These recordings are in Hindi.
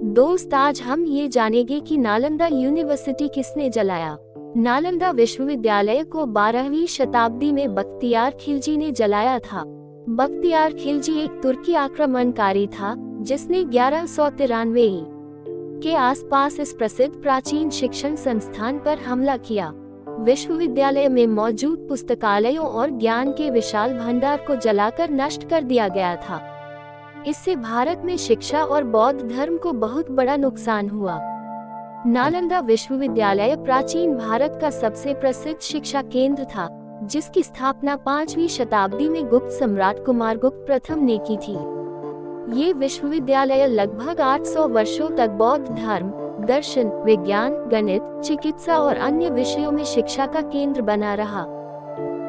दोस्त, आज हम ये जानेंगे कि नालंदा यूनिवर्सिटी किसने जलाया। नालंदा विश्वविद्यालय को 12वीं शताब्दी में बख्तियार खिलजी ने जलाया था। बख्तियार खिलजी एक तुर्की आक्रमणकारी था जिसने 1193 के आसपास इस प्रसिद्ध प्राचीन शिक्षण संस्थान पर हमला किया। विश्वविद्यालय में मौजूद पुस्तकालयों और ज्ञान के विशाल भंडार को जलाकर नष्ट कर दिया गया था। इससे भारत में शिक्षा और बौद्ध धर्म को बहुत बड़ा नुकसान हुआ। नालंदा विश्वविद्यालय प्राचीन भारत का सबसे प्रसिद्ध शिक्षा केंद्र था, जिसकी स्थापना 5वीं शताब्दी में गुप्त सम्राट कुमारगुप्त प्रथम ने की थी। ये विश्वविद्यालय लगभग 800 वर्षों तक बौद्ध धर्म, दर्शन, विज्ञान, गणित, चिकित्सा और अन्य विषयों में शिक्षा का केंद्र बना रहा।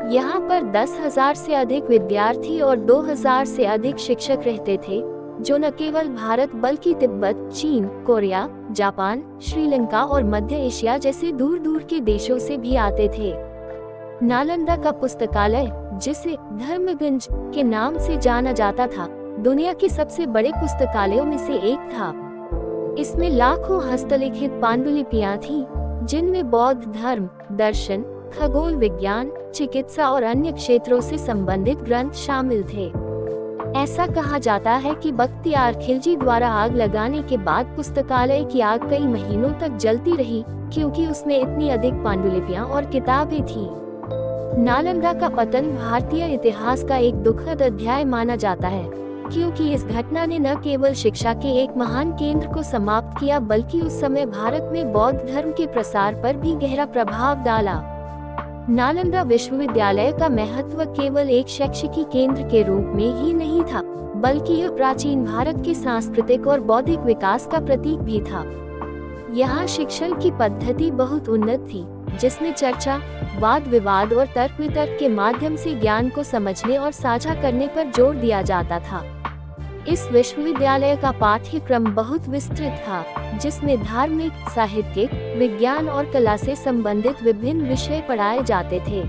यहाँ पर 10,000 से अधिक विद्यार्थी और 2,000 से अधिक शिक्षक रहते थे, जो न केवल भारत बल्कि तिब्बत, चीन, कोरिया, जापान, श्रीलंका और मध्य एशिया जैसे दूर दूर के देशों से भी आते थे। नालंदा का पुस्तकालय, जिसे धर्मगंज के नाम से जाना जाता था, दुनिया के सबसे बड़े पुस्तकालयों में से एक था। इसमें लाखों हस्तलिखित पांडुलिपियां थीं, जिनमें बौद्ध धर्म, दर्शन, खगोल विज्ञान, चिकित्सा और अन्य क्षेत्रों से संबंधित ग्रंथ शामिल थे। ऐसा कहा जाता है कि बख्तियार खिलजी द्वारा आग लगाने के बाद पुस्तकालय की आग कई महीनों तक जलती रही, क्योंकि उसमें इतनी अधिक पांडुलिपियां और किताबें थीं। नालंदा का पतन भारतीय इतिहास का एक दुखद अध्याय माना जाता है, क्योंकि इस घटना ने न केवल शिक्षा के एक महान केंद्र को समाप्त किया, बल्कि उस समय भारत में बौद्ध धर्म के प्रसार पर भी गहरा प्रभाव डाला। नालंदा विश्वविद्यालय का महत्व केवल एक शैक्षिक केंद्र के रूप में ही नहीं था, बल्कि यह प्राचीन भारत के सांस्कृतिक और बौद्धिक विकास का प्रतीक भी था। यहाँ शिक्षण की पद्धति बहुत उन्नत थी, जिसमें चर्चा, वाद विवाद और तर्क वितर्क के माध्यम से ज्ञान को समझने और साझा करने पर जोर दिया जाता था। इस विश्वविद्यालय का पाठ्यक्रम बहुत विस्तृत था, जिसमें धार्मिक, साहित्यिक, विज्ञान और कला से संबंधित विभिन्न विषय पढ़ाए जाते थे।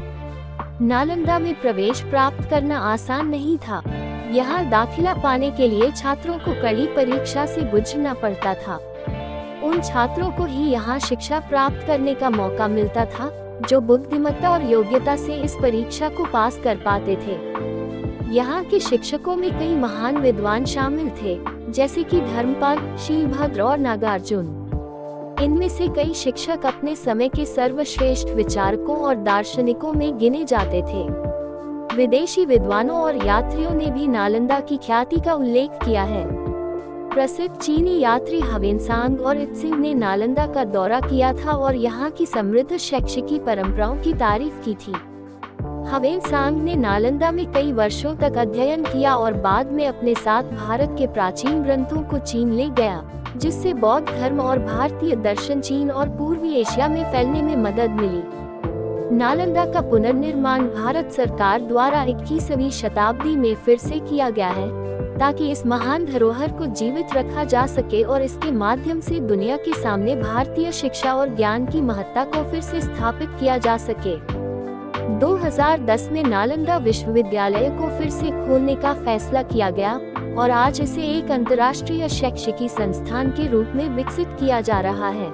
नालंदा में प्रवेश प्राप्त करना आसान नहीं था। यहाँ दाखिला पाने के लिए छात्रों को कड़ी परीक्षा से गुजरना पड़ता था। उन छात्रों को ही यहाँ शिक्षा प्राप्त करने का मौका मिलता था, जो बुद्धिमत्ता और योग्यता से इस परीक्षा को पास कर पाते थे। यहाँ के शिक्षकों में कई महान विद्वान शामिल थे, जैसे कि धर्मपाल, शीलभद्र और नागार्जुन। इनमें से कई शिक्षक अपने समय के सर्वश्रेष्ठ विचारकों और दार्शनिकों में गिने जाते थे। विदेशी विद्वानों और यात्रियों ने भी नालंदा की ख्याति का उल्लेख किया है। प्रसिद्ध चीनी यात्री ह्वेनसांग और इत्सिंग ने नालंदा का दौरा किया था और यहाँ की समृद्ध शैक्षिकी परंपराओं की तारीफ की थी। ह्वेनसांग ने नालंदा में कई वर्षों तक अध्ययन किया और बाद में अपने साथ भारत के प्राचीन ग्रंथों को चीन ले गया, जिससे बौद्ध धर्म और भारतीय दर्शन चीन और पूर्वी एशिया में फैलने में मदद मिली। नालंदा का पुनर्निर्माण भारत सरकार द्वारा 21वीं शताब्दी में फिर से किया गया है, ताकि इस महान धरोहर को जीवित रखा जा सके और इसके माध्यम से दुनिया के सामने भारतीय शिक्षा और ज्ञान की महत्ता को फिर से स्थापित किया जा सके। 2010 में नालंदा विश्वविद्यालय को फिर से खोलने का फैसला किया गया और आज इसे एक अंतर्राष्ट्रीय शैक्षिकी संस्थान के रूप में विकसित किया जा रहा है।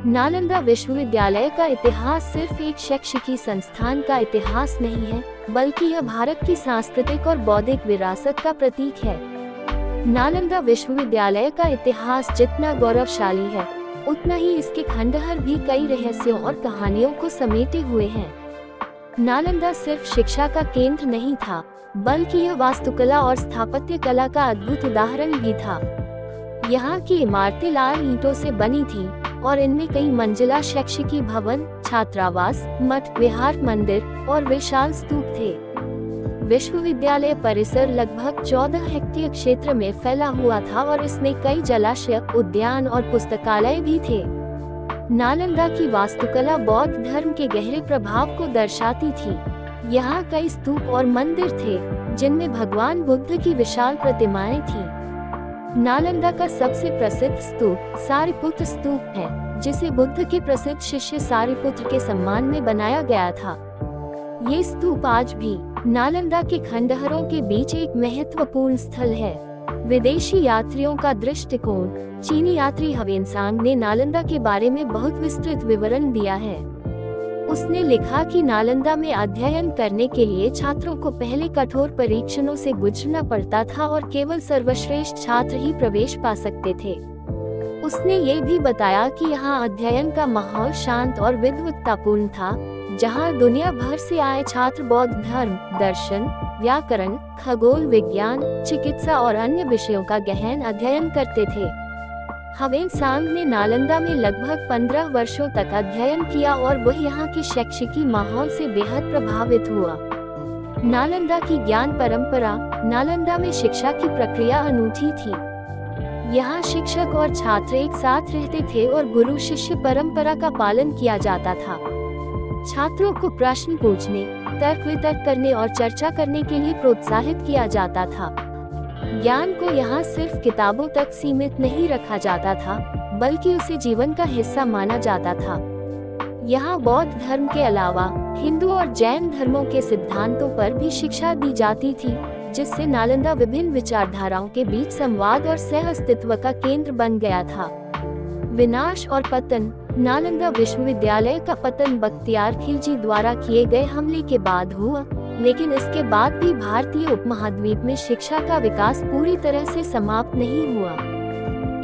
नालंदा विश्वविद्यालय का इतिहास सिर्फ एक शैक्षिकी संस्थान का इतिहास नहीं है, बल्कि यह भारत की सांस्कृतिक और बौद्धिक विरासत का प्रतीक है। नालंदा विश्वविद्यालय का इतिहास जितना गौरवशाली है, उतना ही इसके खंडहर भी कई रहस्यों और कहानियों को समेटे हुए हैं। नालंदा सिर्फ शिक्षा का केंद्र नहीं था, बल्कि यह वास्तुकला और स्थापत्य कला का अद्भुत उदाहरण भी था। यहाँ की इमारतें लाल ईंटों से बनी थीं और इनमें कई मंजिला शैक्षिकी भवन, छात्रावास, मठ, विहार, मंदिर और विशाल स्तूप थे। विश्वविद्यालय परिसर लगभग 14 हेक्टेयर क्षेत्र में फैला हुआ था और इसमें कई जलाशय, उद्यान और पुस्तकालय भी थे। नालंदा की वास्तुकला बौद्ध धर्म के गहरे प्रभाव को दर्शाती थी। यहाँ कई स्तूप और मंदिर थे, जिनमें भगवान बुद्ध की विशाल प्रतिमाएं थीं। नालंदा का सबसे प्रसिद्ध स्तूप सारिपुत्र स्तूप है, जिसे बुद्ध के प्रसिद्ध शिष्य सारिपुत्र के सम्मान में बनाया गया था। ये स्तूप आज भी नालंदा के खंडहरों के बीच एक महत्वपूर्ण स्थल है। विदेशी यात्रियों का दृष्टिकोण। चीनी यात्री ह्वेनसांग ने नालंदा के बारे में बहुत विस्तृत विवरण दिया है। उसने लिखा कि नालंदा में अध्ययन करने के लिए छात्रों को पहले कठोर परीक्षणों से गुजरना पड़ता था और केवल सर्वश्रेष्ठ छात्र ही प्रवेश पा सकते थे। उसने ये भी बताया कि यहाँ अध्ययन का माहौल शांत और विद्वत्तापूर्ण था, जहाँ दुनिया भर से आए छात्र बौद्ध धर्म, दर्शन, व्याकरण, खगोल विज्ञान, चिकित्सा और अन्य विषयों का गहन अध्ययन करते थे। ह्वेनसांग ने नालंदा में लगभग 15 वर्षों तक अध्ययन किया और वह यहाँ के शैक्षिकी माहौल से बेहद प्रभावित हुआ। नालंदा की ज्ञान परंपरा। नालंदा में शिक्षा की प्रक्रिया अनूठी थी। यहाँ शिक्षक और छात्र एक साथ रहते थे और गुरु शिष्य परंपरा का पालन किया जाता था। छात्रों को प्रश्न पूछने, तर्क वितर्क करने और चर्चा करने के लिए प्रोत्साहित किया जाता था। ज्ञान को यहाँ सिर्फ किताबों तक सीमित नहीं रखा जाता था, बल्कि उसे जीवन का हिस्सा माना जाता था। यहाँ बौद्ध धर्म के अलावा हिंदू और जैन धर्मों के सिद्धांतों पर भी शिक्षा दी जाती थी, जिससे नालंदा विभिन्न विचारधाराओं के बीच संवाद और सह अस्तित्व का केंद्र बन गया था। विनाश और पतन। नालंदा विश्वविद्यालय का पतन बख्तियार खिलजी द्वारा किए गए हमले के बाद हुआ, लेकिन इसके बाद भी भारतीय उपमहाद्वीप में शिक्षा का विकास पूरी तरह से समाप्त नहीं हुआ।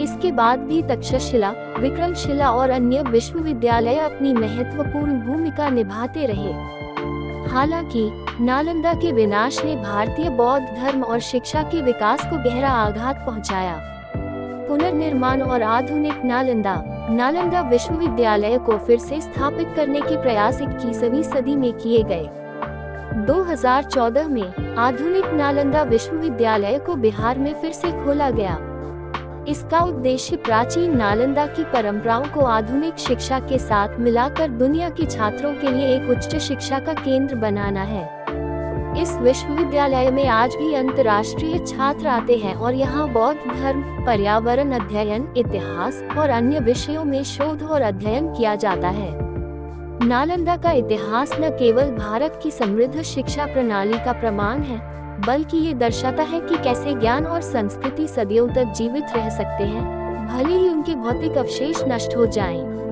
इसके बाद भी तक्षशिला, विक्रमशिला और अन्य विश्वविद्यालय अपनी महत्वपूर्ण भूमिका निभाते रहे। हालांकि नालंदा के विनाश ने भारतीय बौद्ध धर्म और शिक्षा के विकास को गहरा आघात पहुंचाया। पुनर्निर्माण और आधुनिक। नालंदा विश्वविद्यालय को फिर से स्थापित करने के प्रयास 21वीं सदी में किए गए। 2014 में आधुनिक नालंदा विश्वविद्यालय को बिहार में फिर से खोला गया। इसका उद्देश्य प्राचीन नालंदा की परंपराओं को आधुनिक शिक्षा के साथ मिलाकर दुनिया के छात्रों के लिए एक उच्च शिक्षा का केंद्र बनाना है। इस विश्वविद्यालय में आज भी अंतर्राष्ट्रीय छात्र आते हैं और यहाँ बौद्ध धर्म, पर्यावरण अध्ययन, इतिहास और अन्य विषयों में शोध और अध्ययन किया जाता है। नालंदा का इतिहास न केवल भारत की समृद्ध शिक्षा प्रणाली का प्रमाण है, बल्कि ये दर्शाता है कि कैसे ज्ञान और संस्कृति सदियों तक जीवित रह सकते हैं, भले ही उनके भौतिक अवशेष नष्ट हो जाएं।